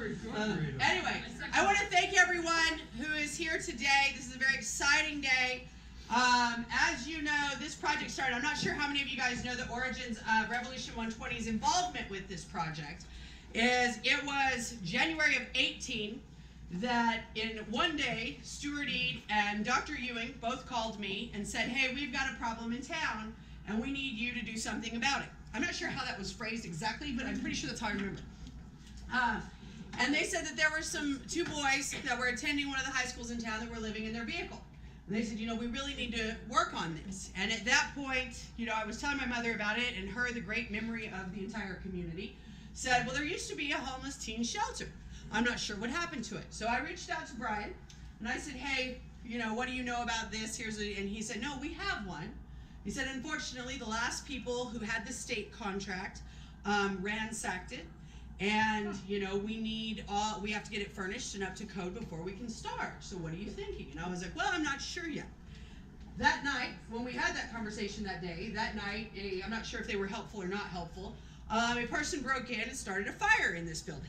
Anyway, I want to thank everyone who is here today. This is a very exciting day. As you know, this project started, I'm not sure how many of you guys know the origins of Revolution 120's involvement with this project. It was January of 18 that in one day, Stuart Eade and Dr. Ewing both called me and said, hey, we've got a problem in town and we need you to do something about it. I'm not sure how that was phrased exactly, but I'm pretty sure that's how I remember it. And they said that there were two boys that were attending one of the high schools in town that were living in their vehicle. And they said, you know, we really need to work on this. And at that point, you know, I was telling my mother about it, and her, the great memory of the entire community, said, well, there used to be a homeless teen shelter. I'm not sure what happened to it. So I reached out to Brian, and I said, hey, you know, what do you know about this? And he said, no, we have one. He said, unfortunately, the last people who had the state contract ransacked it. And, you know, we have to get it furnished and up to code before we can start. So what are you thinking? And I was like, well, I'm not sure yet. That night, when we had that conversation that day, I'm not sure if they were helpful or not helpful, a person broke in and started a fire in this building.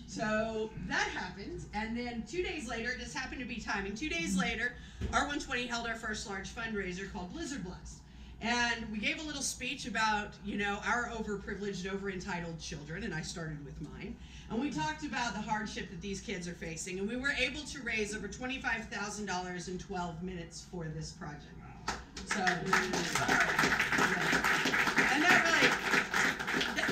So that happened, and then 2 days later, it just happened to be timing, 2 days later, R120 held our first large fundraiser called Blizzard Blast. And we gave a little speech about, you know, our overprivileged, over-entitled children, and I started with mine. And we talked about the hardship that these kids are facing, and we were able to raise over $25,000 in 12 minutes for this project. So, and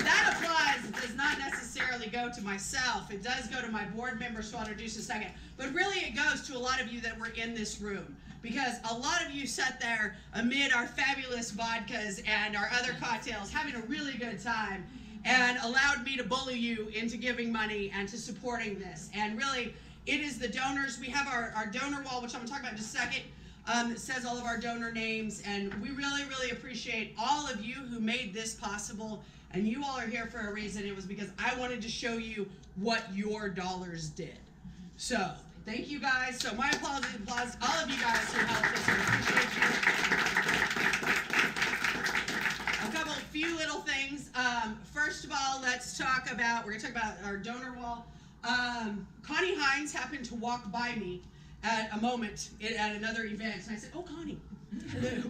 that applause does not necessarily go to myself. It does go to my board members, who I'll introduce in a second. But really, it goes to a lot of you that were in this room. Because a lot of you sat there amid our fabulous vodkas and our other cocktails, having a really good time, and allowed me to bully you into giving money and to supporting this. And really, it is the donors. We have our donor wall, which I'm going to talk about in just a second, that says all of our donor names. And we really, really appreciate all of you who made this possible. And you all are here for a reason. It was because I wanted to show you what your dollars did. So, thank you guys. So my applause, all of you guys who helped us. I appreciate you. A few little things. First of all, we're going to talk about our donor wall. Connie Hines happened to walk by me at a moment at another event. And I said, oh, Connie, hello.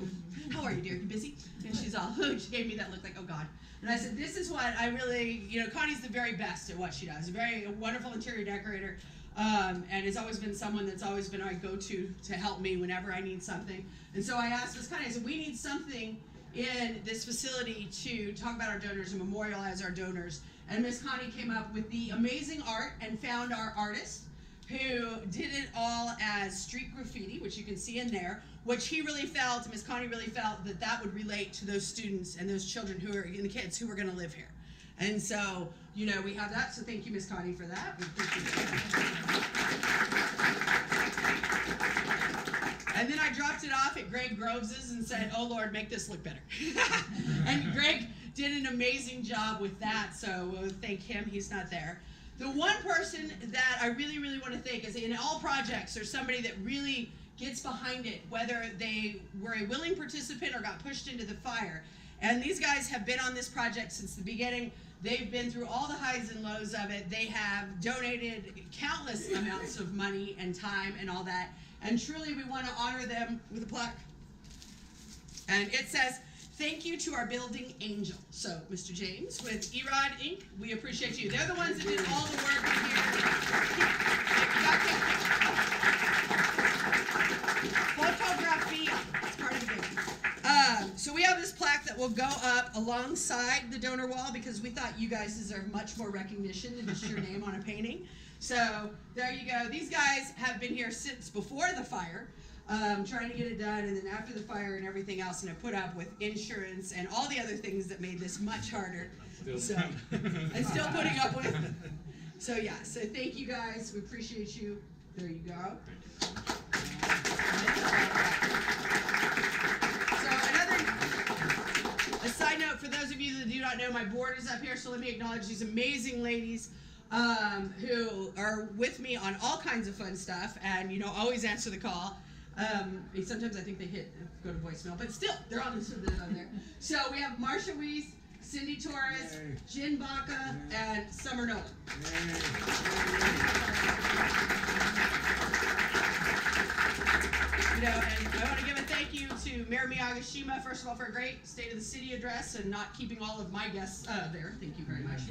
How are you, dear? You busy? And she's all, she gave me that look like, oh, God. And I said, this is what I really, you know, Connie's the very best at what she does. A wonderful interior decorator. And has always been someone that's always been my go-to to help me whenever I need something. And so I asked Miss Connie, I said, we need something in this facility to talk about our donors and memorialize our donors. And Miss Connie came up with the amazing art and found our artist who did it all as street graffiti, which you can see in there, which he really felt, Miss Connie really felt that would relate to those students and those children and the kids who were going to live here. And so, you know, we have that. So thank you, Miss Connie, for that. We appreciate it. And then I dropped it off at Greg Groves's and said, oh, Lord, make this look better. And Greg did an amazing job with that. So we'll thank him. He's not there. The one person that I really, really want to thank is in all projects, there's somebody that really gets behind it, whether they were a willing participant or got pushed into the fire. And these guys have been on this project since the beginning. They've been through all the highs and lows of it. They have donated countless amounts of money and time and all that. And truly, we want to honor them with a plaque. And it says, thank you to our building angel. So, Mr. James with Erod Inc., we appreciate you. They're the ones that did all the work in here. Photography. It's part of the business. So we have this plaque that will go up alongside the donor wall because we thought you guys deserve much more recognition than just your name on a painting. So there you go. These guys have been here since before the fire, trying to get it done, and then after the fire and everything else, and have put up with insurance and all the other things that made this much harder. And still putting up with. So yeah, so thank you guys. We appreciate you. There you go. A side note, for those of you that do not know, my board is up here, so let me acknowledge these amazing ladies who are with me on all kinds of fun stuff and, you know, always answer the call. Sometimes I think they go to voicemail, but still, they're on there. So we have Marsha Weiss, Cindy Torres, Jen Baca, and Summer Nolan. You know, and I want to give a thank you to Mayor Miyagishima, first of all, for a great State of the City address and not keeping all of my guests there. Thank you very much.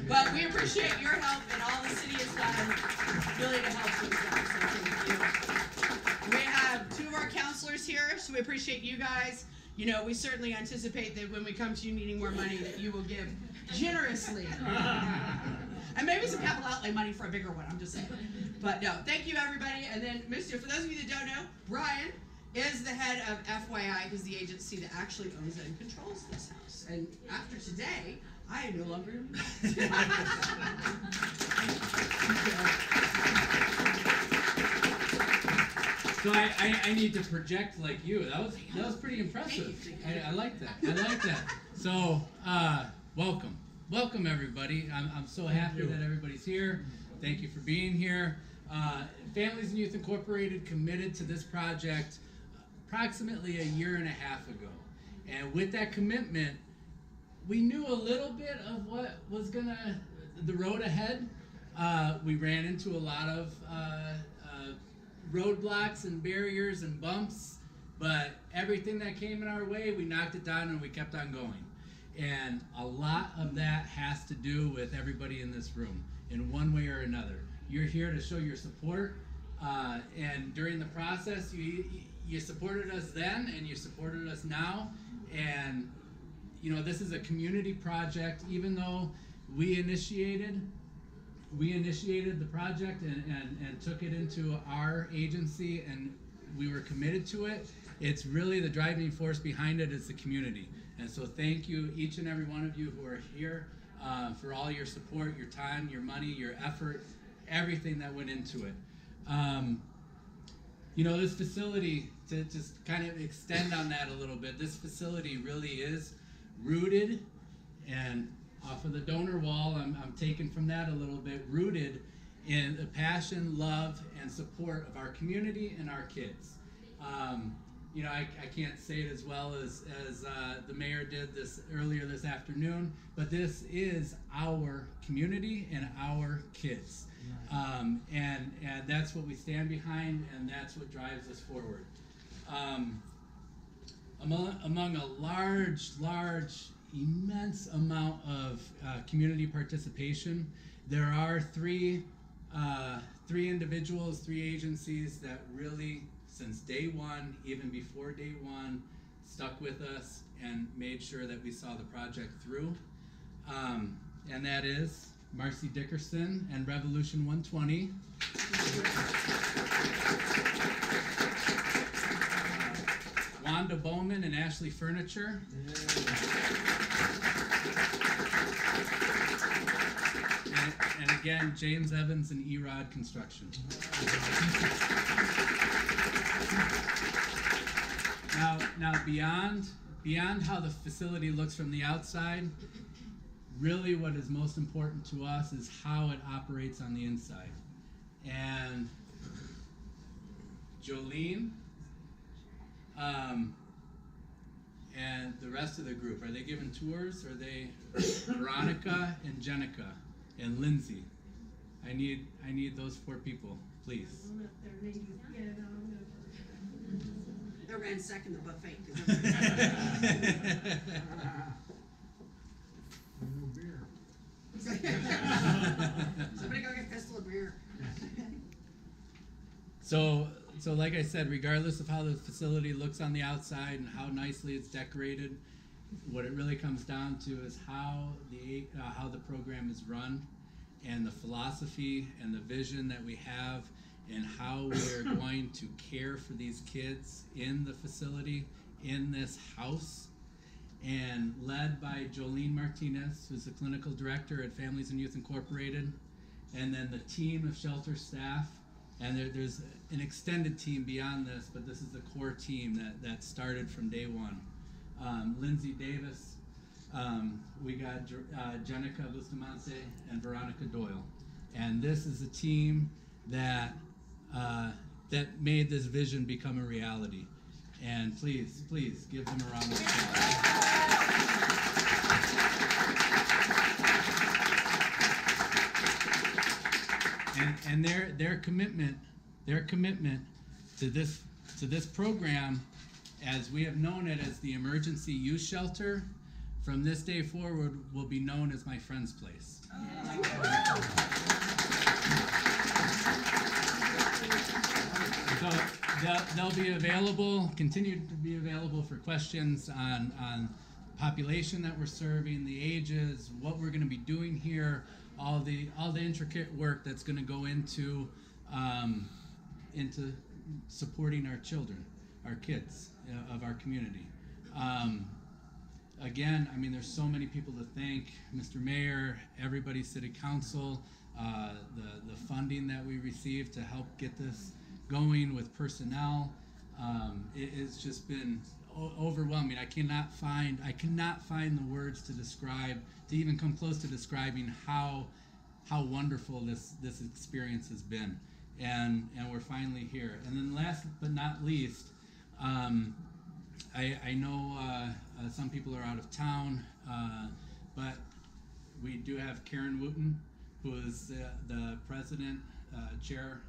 But we appreciate your help and all the city has done really to help these guys. So thank you. We have 2 of our counselors here, so we appreciate you guys. You know, we certainly anticipate that when we come to you needing more money, that you will give generously. And maybe some capital outlay money for a bigger one, I'm just saying. But no, thank you everybody. And then, for those of you that don't know, Brian is the head of FYI, who's the agency that actually owns and controls this house. And after today, I am no longer So I need to project like you. That was pretty impressive. I like that. I like that. So welcome everybody. I'm so happy that everybody's here. Thank you for being here. Families and Youth Incorporated committed to this project approximately 1.5 years ago, and with that commitment, we knew a little bit of what was the road ahead. We ran into a lot of roadblocks and barriers and bumps, but everything that came in our way, we knocked it down and we kept on going. And a lot of that has to do with everybody in this room in one way or another. You're here to show your support, and during the process, you supported us then and you supported us now. And you know, this is a community project. Even though we initiated the project and took it into our agency and we were committed to it, it's really the driving force behind it is the community. And so thank you, each and every one of you who are here, for all your support, your time, your money, your effort, everything that went into it. You know, this facility, to just kind of extend on that a little bit, this facility really is rooted, and off of the donor wall, I'm taking from that a little bit, rooted in the passion, love, and support of our community and our kids. You know, I can't say it as well as the mayor did this earlier this afternoon, but this is our community and our kids. And that's what we stand behind, and that's what drives us forward. Among a large, immense amount of community participation, there are three individuals, 3 agencies that really, since day one, even before day one, stuck with us and made sure that we saw the project through. And that is Marcy Dickerson and Revolution 120. Wanda Bowman and Ashley Furniture. And again, James Evans and Erod Construction. Now beyond how the facility looks from the outside, really what is most important to us is how it operates on the inside. And Jolene, and the rest of the group, are they giving tours? Are they Veronica and Jenica and Lindsay? I need those 4 people, please. They're ransacking the buffet. No beer. Somebody go get a fistful of beer. So like I said, regardless of how the facility looks on the outside and how nicely it's decorated, what it really comes down to is how the program is run, and the philosophy and the vision that we have, and how we're going to care for these kids in the facility, in this house, and led by Jolene Martinez, who's the clinical director at Families and Youth Incorporated, and then the team of shelter staff. And there's an extended team beyond this, but this is the core team that started from day one. Lindsay Davis, we got Jenica Bustamante and Veronica Doyle. And this is a team that made this vision become a reality. And please give them a round of applause. And their commitment to this program, as we have known it as the Emergency Youth Shelter, from this day forward will be known as My Friend's Place. So they'll be available, continue to be available for questions on population that we're serving, the ages, what we're going to be doing here, all the intricate work that's going to go into supporting our children, our kids of our community. Again, I mean, there's so many people to thank. Mr. Mayor, everybody, City Council, the funding that we received to help get this going with personnel. It's just been overwhelming. I cannot find the words to describe, to even come close to describing how wonderful this experience has been. And we're finally here. And then last but not least, I know some people are out of town, but we do have Karen Wooten, who is the president, chair